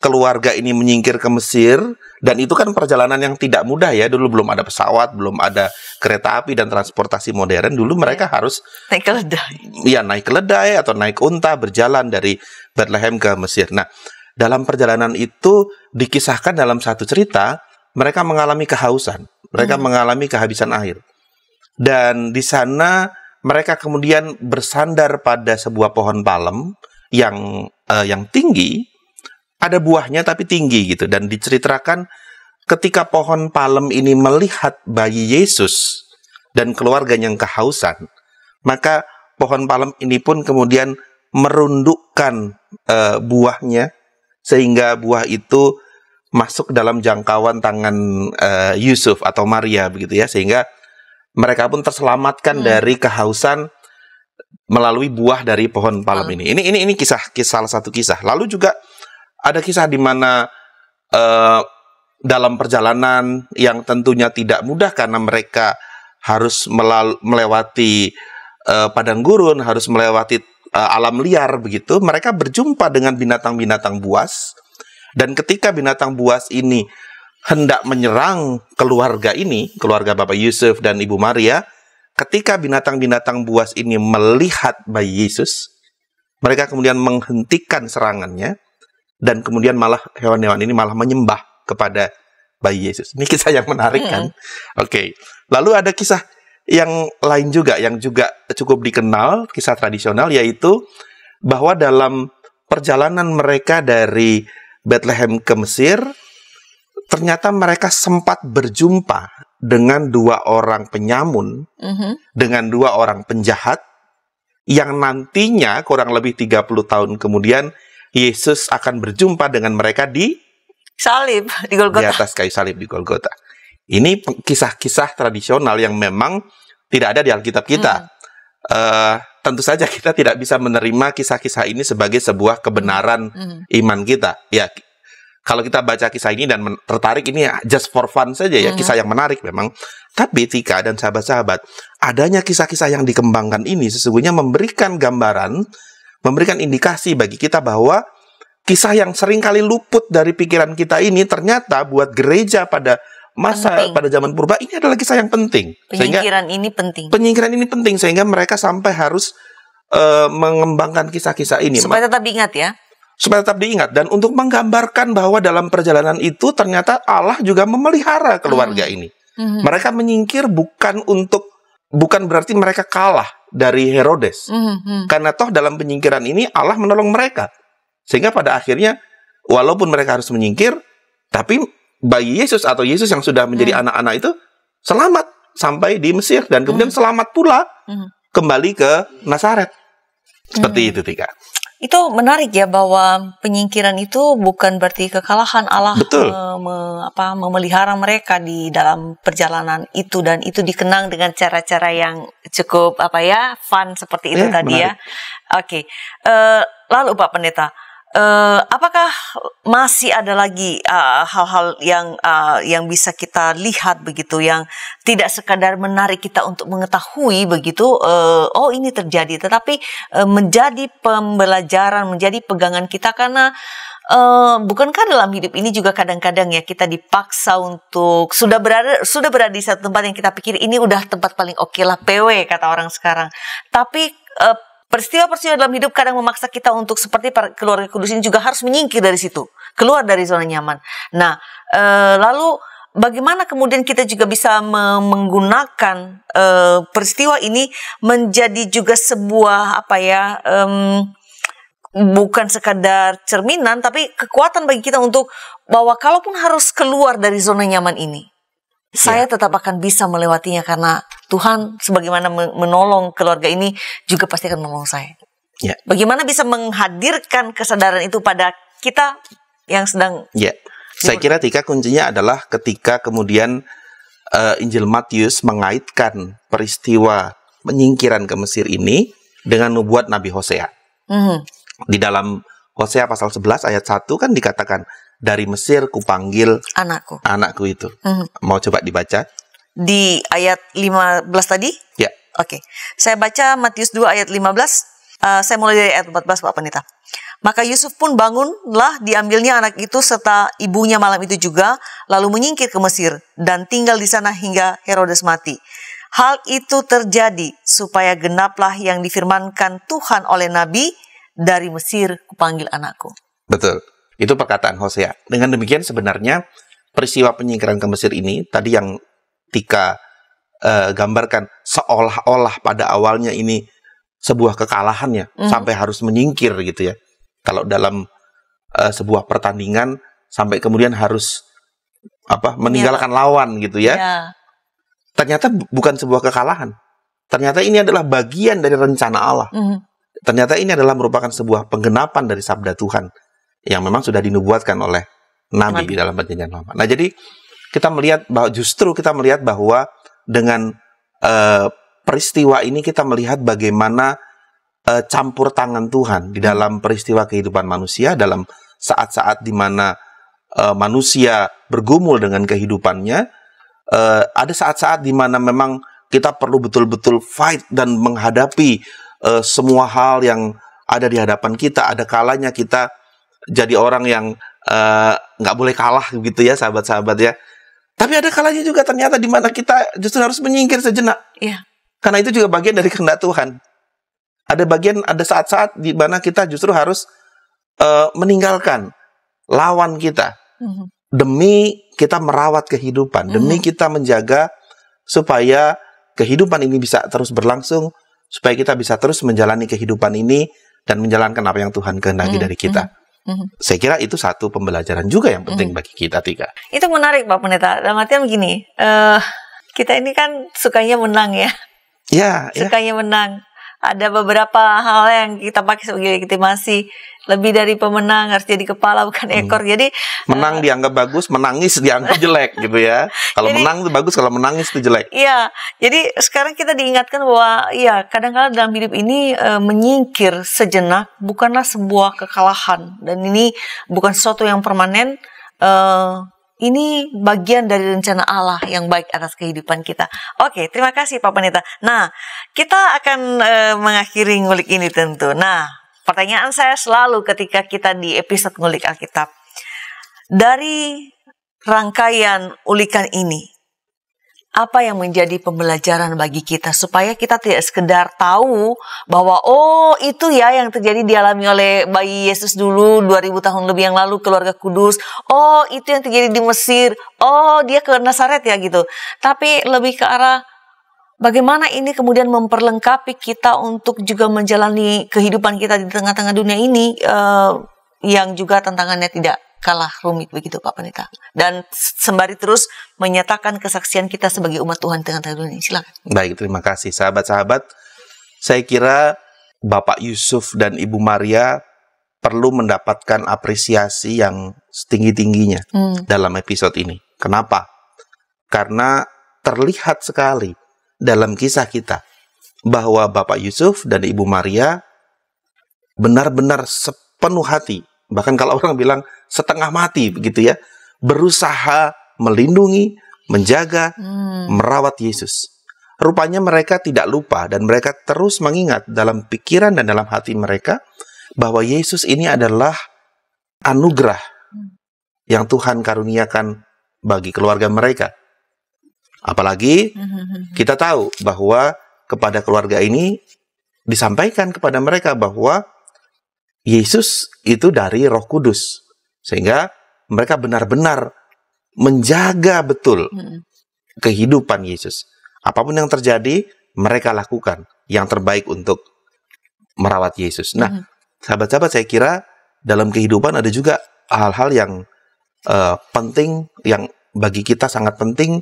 Speaker 2: keluarga ini menyingkir ke Mesir, dan itu kan perjalanan yang tidak mudah ya, dulu belum ada pesawat, belum ada kereta api dan transportasi modern, dulu mereka harus
Speaker 1: naik keledai.
Speaker 2: Iya, naik keledai atau naik unta berjalan dari Bethlehem ke Mesir. Nah, dalam perjalanan itu dikisahkan dalam satu cerita, mereka mengalami kehausan, mereka mengalami kehabisan air. Dan di sana mereka kemudian bersandar pada sebuah pohon palem yang tinggi, ada buahnya tapi tinggi gitu. Dan diceritakan ketika pohon palem ini melihat bayi Yesus dan keluarganya yang kehausan, maka pohon palem ini pun kemudian merundukkan buahnya sehingga buah itu masuk dalam jangkauan tangan Yusuf atau Maria begitu ya, sehingga mereka pun terselamatkan dari kehausan melalui buah dari pohon palem ini. Ini salah satu kisah. Lalu juga ada kisah di mana dalam perjalanan yang tentunya tidak mudah karena mereka harus melewati padang gurun, harus melewati alam liar begitu. Mereka berjumpa dengan binatang-binatang buas, dan ketika binatang buas ini hendak menyerang keluarga ini, keluarga Bapak Yusuf dan Ibu Maria, ketika binatang-binatang buas ini melihat bayi Yesus, mereka kemudian menghentikan serangannya, dan kemudian malah hewan-hewan ini malah menyembah kepada bayi Yesus. Ini kisah yang menarik kan? Oke. Lalu ada kisah yang lain juga, yang juga cukup dikenal, kisah tradisional, yaitu bahwa dalam perjalanan mereka dari Bethlehem ke Mesir, ternyata mereka sempat berjumpa dengan 2 orang penyamun, dengan 2 orang penjahat, yang nantinya kurang lebih 30 tahun kemudian, Yesus akan berjumpa dengan mereka di
Speaker 1: salib, di
Speaker 2: di
Speaker 1: Golgota.
Speaker 2: atas kayu salib di Golgota. Ini kisah-kisah tradisional yang memang tidak ada di Alkitab kita. Tentu saja kita tidak bisa menerima kisah-kisah ini sebagai sebuah kebenaran iman kita. Ya, kalau kita baca kisah ini dan tertarik, ini just for fun saja ya, kisah yang menarik memang. Tapi Tika dan sahabat-sahabat, adanya kisah-kisah yang dikembangkan ini sesungguhnya memberikan gambaran, memberikan indikasi bagi kita bahwa kisah yang seringkali luput dari pikiran kita ini ternyata buat gereja pada pada zaman purba ini adalah kisah yang penting.
Speaker 1: Penyingkiran ini penting.
Speaker 2: Penyingkiran ini penting sehingga mereka sampai harus mengembangkan kisah-kisah ini.
Speaker 1: Supaya tetap diingat ya.
Speaker 2: Supaya tetap diingat. Dan untuk menggambarkan bahwa dalam perjalanan itu ternyata Allah juga memelihara keluarga ini. Mereka menyingkir bukan berarti mereka kalah dari Herodes. Karena toh dalam penyingkiran ini Allah menolong mereka. Sehingga pada akhirnya walaupun mereka harus menyingkir, tapi bayi Yesus atau Yesus yang sudah menjadi anak-anak itu selamat sampai di Mesir. Dan kemudian selamat pula kembali ke Nazaret. Seperti itu, Tika.
Speaker 1: Itu menarik ya, bahwa penyingkiran itu bukan berarti kekalahan. Allah memelihara mereka di dalam perjalanan itu, dan itu dikenang dengan cara-cara yang cukup fun seperti itu tadi menarik. Ya. Oke. Lalu Pak Pendeta, apakah masih ada lagi hal-hal yang bisa kita lihat begitu, yang tidak sekadar menarik kita untuk mengetahui begitu, oh ini terjadi, tetapi menjadi pembelajaran, menjadi pegangan kita, karena bukankah dalam hidup ini juga kadang-kadang ya kita dipaksa untuk sudah berada di satu tempat yang kita pikir ini udah tempat paling oke lah, PW kata orang sekarang, tapi peristiwa-peristiwa dalam hidup kadang memaksa kita untuk seperti keluarga kudus ini juga harus menyingkir dari situ, keluar dari zona nyaman. Nah, lalu bagaimana kemudian kita juga bisa menggunakan peristiwa ini menjadi juga sebuah bukan sekadar cerminan, tapi kekuatan bagi kita untuk bahwa kalaupun harus keluar dari zona nyaman ini, saya tetap akan bisa melewatinya karena Tuhan sebagaimana menolong keluarga ini juga pasti akan menolong saya.
Speaker 2: Ya.
Speaker 1: Bagaimana bisa menghadirkan kesadaran itu pada kita yang sedang...
Speaker 2: Ya, saya kira Tika kuncinya adalah ketika kemudian Injil Matius mengaitkan peristiwa penyingkiran ke Mesir ini dengan nubuat Nabi Hosea. Di dalam Hosea pasal 11 ayat 1 kan dikatakan, dari Mesir kupanggil anakku itu. Mau coba dibaca? Di ayat 15 tadi? Ya.
Speaker 1: Oke. Saya baca Matius 2 ayat 15. Saya mulai dari ayat 14, Pak Pendeta. Maka Yusuf pun bangunlah, diambilnya anak itu serta ibunya malam itu juga, lalu menyingkir ke Mesir dan tinggal di sana hingga Herodes mati. Hal itu terjadi supaya genaplah yang difirmankan Tuhan oleh Nabi, dari Mesir kupanggil anakku.
Speaker 2: Betul. Itu perkataan Hosea. Dengan demikian sebenarnya peristiwa penyingkiran ke Mesir ini, tadi yang Tika gambarkan, seolah-olah pada awalnya ini sebuah kekalahannya, sampai harus menyingkir gitu ya. Kalau dalam sebuah pertandingan, sampai kemudian harus meninggalkan lawan gitu ya. Ternyata bukan sebuah kekalahan. Ternyata ini adalah bagian dari rencana Allah. Ternyata ini adalah merupakan sebuah penggenapan dari sabda Tuhan yang memang sudah dinubuatkan oleh Nabi di dalam Perjanjian Lama. Nah, jadi kita melihat bahwa dengan peristiwa ini kita melihat bagaimana campur tangan Tuhan di dalam peristiwa kehidupan manusia, dalam saat-saat di mana manusia bergumul dengan kehidupannya. Ada saat-saat di mana memang kita perlu betul-betul fight dan menghadapi semua hal yang ada di hadapan kita. Ada kalanya kita jadi orang yang nggak boleh kalah gitu ya, sahabat-sahabat ya. Tapi ada kalanya juga ternyata di mana kita justru harus menyingkir sejenak.
Speaker 1: Iya.
Speaker 2: Karena itu juga bagian dari kehendak Tuhan. Ada saat-saat di mana kita justru harus meninggalkan lawan kita demi kita merawat kehidupan, demi kita menjaga supaya kehidupan ini bisa terus berlangsung, supaya kita bisa terus menjalani kehidupan ini dan menjalankan apa yang Tuhan kehendaki dari kita. Saya kira itu satu pembelajaran juga yang penting bagi kita, Tika.
Speaker 1: Itu menarik Pak Pendeta. Dalam artian begini, kita ini kan sukanya menang ya.
Speaker 2: Ya,
Speaker 1: Sukanya menang. Ada beberapa hal yang kita pakai sebagai legitimasi. Lebih dari pemenang, harus jadi kepala bukan ekor. Jadi
Speaker 2: menang dianggap bagus, menangis dianggap jelek gitu ya. Kalau menang itu bagus, kalau menangis itu jelek.
Speaker 1: Iya, jadi sekarang kita diingatkan bahwa ya kadang-kadang dalam hidup ini menyingkir sejenak bukanlah sebuah kekalahan, dan ini bukan sesuatu yang permanen. Ini bagian dari rencana Allah yang baik atas kehidupan kita. Oke, terima kasih Pak Pendeta. Nah, kita akan mengakhiri ngulik ini tentu. Nah, pertanyaan saya selalu ketika kita di episode ngulik Alkitab, dari rangkaian ulikan ini, apa yang menjadi pembelajaran bagi kita supaya kita tidak sekedar tahu bahwa oh itu ya yang terjadi dialami oleh bayi Yesus dulu 2000 tahun lebih yang lalu, keluarga kudus. Oh itu yang terjadi di Mesir. Oh dia ke Nazaret ya gitu. Tapi lebih ke arah bagaimana ini kemudian memperlengkapi kita untuk juga menjalani kehidupan kita di tengah-tengah dunia ini yang juga tantangannya tidak kalah rumit begitu Pak Pendeta. Dan sembari terus menyatakan kesaksian kita sebagai umat Tuhan di tengah-tengah dunia. Silakan.
Speaker 2: Baik, terima kasih sahabat-sahabat. Saya kira Bapak Yusuf dan Ibu Maria perlu mendapatkan apresiasi yang setinggi-tingginya dalam episode ini. Kenapa? Karena terlihat sekali dalam kisah kita bahwa Bapak Yusuf dan Ibu Maria benar-benar sepenuh hati, bahkan kalau orang bilang setengah mati begitu ya, berusaha melindungi, menjaga, merawat Yesus. Rupanya mereka tidak lupa dan mereka terus mengingat dalam pikiran dan dalam hati mereka bahwa Yesus ini adalah anugerah yang Tuhan karuniakan bagi keluarga mereka. Apalagi kita tahu bahwa kepada keluarga ini disampaikan kepada mereka bahwa Yesus itu dari Roh Kudus. Sehingga mereka benar-benar menjaga betul kehidupan Yesus. Apapun yang terjadi, mereka lakukan yang terbaik untuk merawat Yesus. Nah, sahabat-sahabat, saya kira dalam kehidupan ada juga hal-hal yang penting, yang bagi kita sangat penting,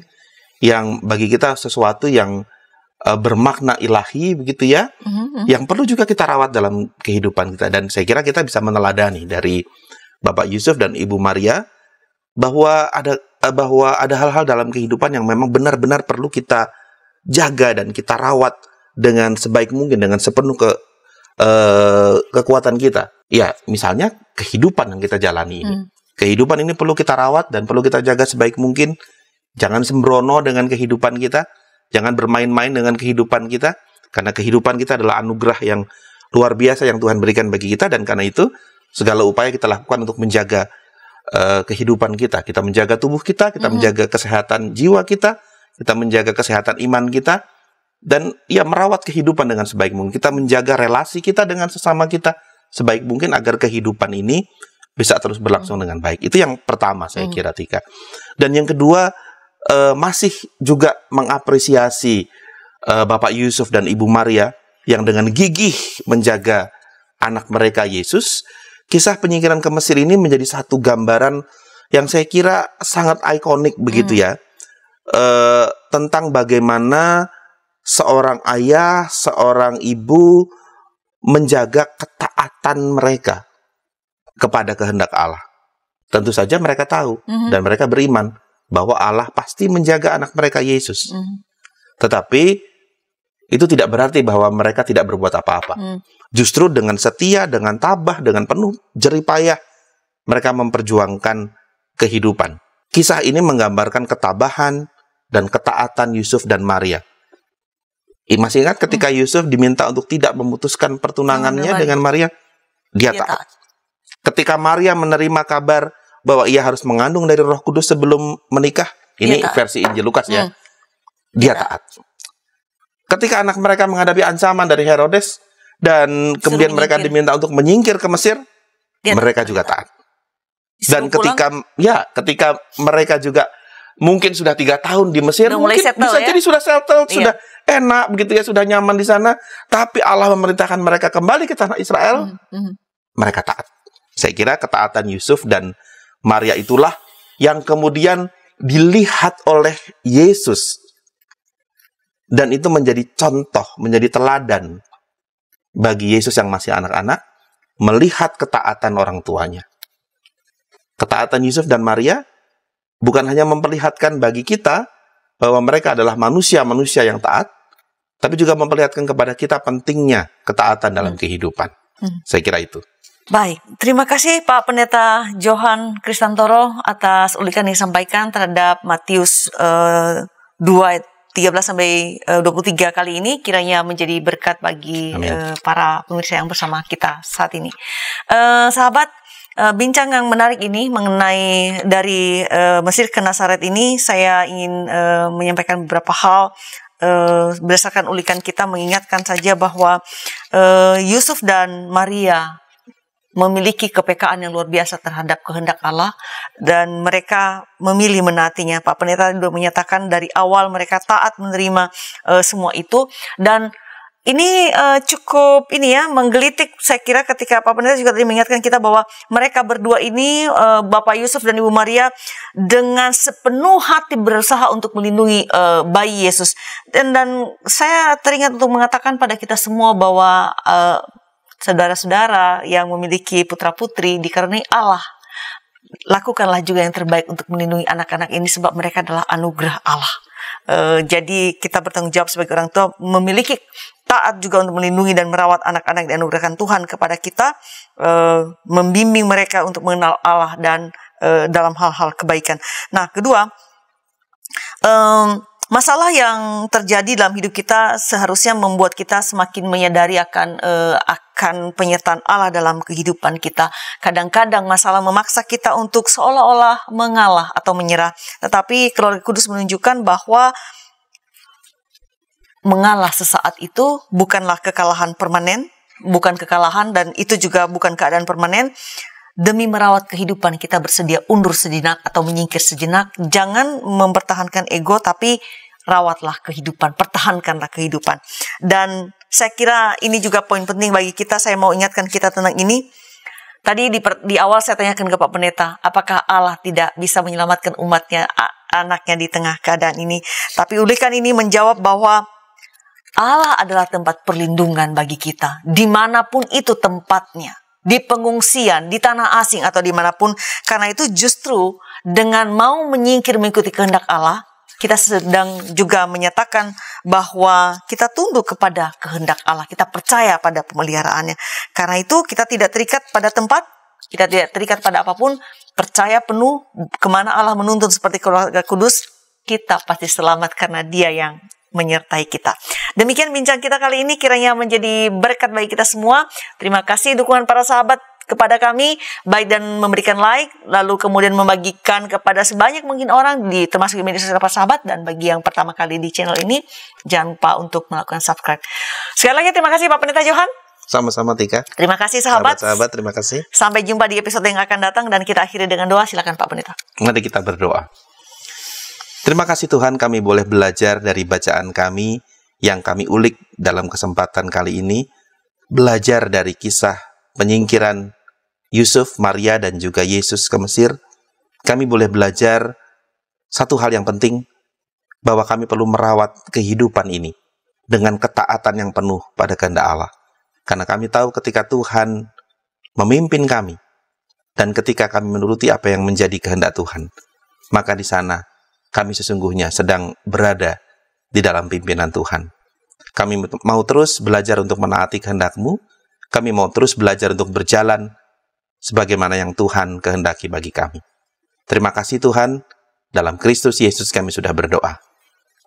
Speaker 2: yang bagi kita sesuatu yang bermakna ilahi begitu ya, yang perlu juga kita rawat dalam kehidupan kita. Dan saya kira kita bisa meneladani dari Bapak Yusuf dan Ibu Maria bahwa ada hal-hal dalam kehidupan yang memang benar-benar perlu kita jaga dan kita rawat dengan sebaik mungkin, dengan sepenuh kekuatan kita. Ya, misalnya kehidupan yang kita jalani ini. Kehidupan ini perlu kita rawat dan perlu kita jaga sebaik mungkin. Jangan sembrono dengan kehidupan kita. Jangan bermain-main dengan kehidupan kita. Karena kehidupan kita adalah anugerah yang luar biasa yang Tuhan berikan bagi kita. Dan karena itu, segala upaya kita lakukan untuk menjaga kehidupan kita. Kita menjaga tubuh kita, kita menjaga kesehatan jiwa kita menjaga kesehatan iman kita, dan ya merawat kehidupan dengan sebaik mungkin. Kita menjaga relasi kita dengan sesama kita sebaik mungkin agar kehidupan ini bisa terus berlangsung dengan baik. Itu yang pertama saya kira, Tika. Dan yang kedua, masih juga mengapresiasi Bapak Yusuf dan Ibu Maria yang dengan gigih menjaga anak mereka Yesus. Kisah penyingkiran ke Mesir ini menjadi satu gambaran yang saya kira sangat ikonik begitu ya, tentang bagaimana seorang ayah, seorang ibu menjaga ketaatan mereka kepada kehendak Allah. Tentu saja mereka tahu dan mereka beriman bahwa Allah pasti menjaga anak mereka Yesus. Tetapi itu tidak berarti bahwa mereka tidak berbuat apa-apa. Justru dengan setia, dengan tabah, dengan penuh jerih payah, mereka memperjuangkan kehidupan. Kisah ini menggambarkan ketabahan dan ketaatan Yusuf dan Maria. Masih ingat ketika Yusuf diminta untuk tidak memutuskan pertunangannya dengan Maria? Dia taat. Ketika Maria menerima kabar bahwa ia harus mengandung dari Roh Kudus sebelum menikah, ini versi Injil Lukas ya, dia taat. Ketika anak mereka menghadapi ancaman dari Herodes dan kemudian mereka diminta untuk menyingkir ke Mesir, mereka juga taat. Dan ketika mereka juga mungkin sudah 3 tahun di Mesir, mungkin bisa jadi sudah settled, sudah enak begitu ya, sudah nyaman di sana, tapi Allah memerintahkan mereka kembali ke tanah Israel, mereka taat. Saya kira ketaatan Yusuf dan Maria itulah yang kemudian dilihat oleh Yesus. Dan itu menjadi contoh, menjadi teladan bagi Yesus yang masih anak-anak, melihat ketaatan orang tuanya. Ketaatan Yusuf dan Maria bukan hanya memperlihatkan bagi kita bahwa mereka adalah manusia-manusia yang taat, tapi juga memperlihatkan kepada kita pentingnya ketaatan dalam kehidupan. Saya kira itu.
Speaker 1: Baik, terima kasih Pak Pendeta Johan Kristantoro atas ulikan yang disampaikan terhadap Matius 2 13-23 kali ini, kiranya menjadi berkat bagi para pemirsa yang bersama kita saat ini. Sahabat, bincang yang menarik ini mengenai dari Mesir ke Nazaret ini, saya ingin menyampaikan beberapa hal berdasarkan ulikan kita, mengingatkan saja bahwa Yusuf dan Maria memiliki kepekaan yang luar biasa terhadap kehendak Allah dan mereka memilih menaatinya. Pak Pendeta sudah menyatakan dari awal mereka taat menerima semua itu, dan ini cukup menggelitik saya kira ketika Pak Pendeta juga tadi mengingatkan kita bahwa mereka berdua ini, Bapak Yusuf dan Ibu Maria, dengan sepenuh hati berusaha untuk melindungi bayi Yesus. Dan saya teringat untuk mengatakan pada kita semua bahwa saudara-saudara yang memiliki putra-putri dikarenai Allah, lakukanlah juga yang terbaik untuk melindungi anak-anak ini sebab mereka adalah anugerah Allah. Jadi kita bertanggung jawab sebagai orang tua, memiliki taat juga untuk melindungi dan merawat anak-anak yang dianugerahkan Tuhan kepada kita, membimbing mereka untuk mengenal Allah dan dalam hal-hal kebaikan. Nah, kedua, masalah yang terjadi dalam hidup kita seharusnya membuat kita semakin menyadari akan penyertaan Allah dalam kehidupan kita. Kadang-kadang masalah memaksa kita untuk seolah-olah mengalah atau menyerah. Tetapi Roh Kudus menunjukkan bahwa mengalah sesaat itu bukanlah kekalahan permanen, bukan kekalahan, dan itu juga bukan keadaan permanen. Demi merawat kehidupan kita bersedia undur sejenak atau menyingkir sejenak. Jangan mempertahankan ego, tapi rawatlah kehidupan, pertahankanlah kehidupan. Dan saya kira ini juga poin penting bagi kita. Saya mau ingatkan kita tentang ini. Tadi di awal saya tanyakan ke Pak Pendeta, apakah Allah tidak bisa menyelamatkan umatnya, anaknya di tengah keadaan ini? Tapi ulikan ini menjawab bahwa Allah adalah tempat perlindungan bagi kita, dimanapun itu tempatnya. Di pengungsian, di tanah asing, atau dimanapun. Karena itu justru dengan mau menyingkir mengikuti kehendak Allah, kita sedang juga menyatakan bahwa kita tunduk kepada kehendak Allah. Kita percaya pada pemeliharaannya. Karena itu kita tidak terikat pada tempat, kita tidak terikat pada apapun. Percaya penuh kemana Allah menuntun seperti keluarga kudus, kita pasti selamat karena Dia yang menyertai kita. Demikian bincang kita kali ini, kiranya menjadi berkat bagi kita semua. Terima kasih dukungan para sahabat kepada kami, baik dan memberikan like, lalu kemudian membagikan kepada sebanyak mungkin orang, termasuk di media sosial para sahabat, dan bagi yang pertama kali di channel ini, jangan lupa untuk melakukan subscribe. Sekali lagi terima kasih Pak Pendeta Johan.
Speaker 2: Sama-sama Tika.
Speaker 1: Terima kasih sahabat.
Speaker 2: Sahabat, terima kasih.
Speaker 1: Sampai jumpa di episode yang akan datang, dan kita akhiri dengan doa. Silakan Pak Pendeta.
Speaker 2: Mari kita berdoa. Terima kasih Tuhan, kami boleh belajar dari bacaan kami yang kami ulik dalam kesempatan kali ini. Belajar dari kisah penyingkiran Yusuf, Maria, dan juga Yesus ke Mesir. Kami boleh belajar satu hal yang penting, bahwa kami perlu merawat kehidupan ini dengan ketaatan yang penuh pada kehendak Allah. Karena kami tahu ketika Tuhan memimpin kami, dan ketika kami menuruti apa yang menjadi kehendak Tuhan, maka di sana kami sesungguhnya sedang berada di dalam pimpinan Tuhan. Kami mau terus belajar untuk menaati kehendak-Mu. Kami mau terus belajar untuk berjalan sebagaimana yang Tuhan kehendaki bagi kami. Terima kasih Tuhan. Dalam Kristus Yesus kami sudah berdoa.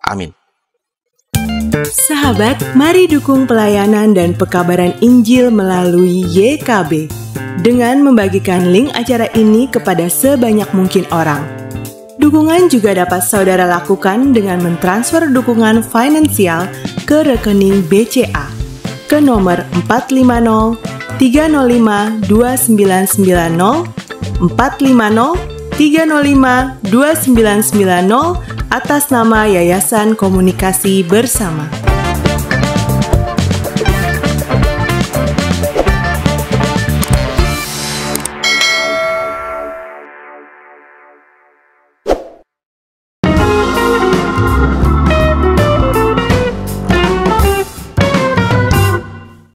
Speaker 2: Amin.
Speaker 3: Sahabat, mari dukung pelayanan dan pekabaran Injil melalui YKB dengan membagikan link acara ini kepada sebanyak mungkin orang. Dukungan juga dapat saudara lakukan dengan mentransfer dukungan finansial ke rekening BCA ke nomor 450 305 2990 450 305 2990 atas nama Yayasan Komunikasi Bersama.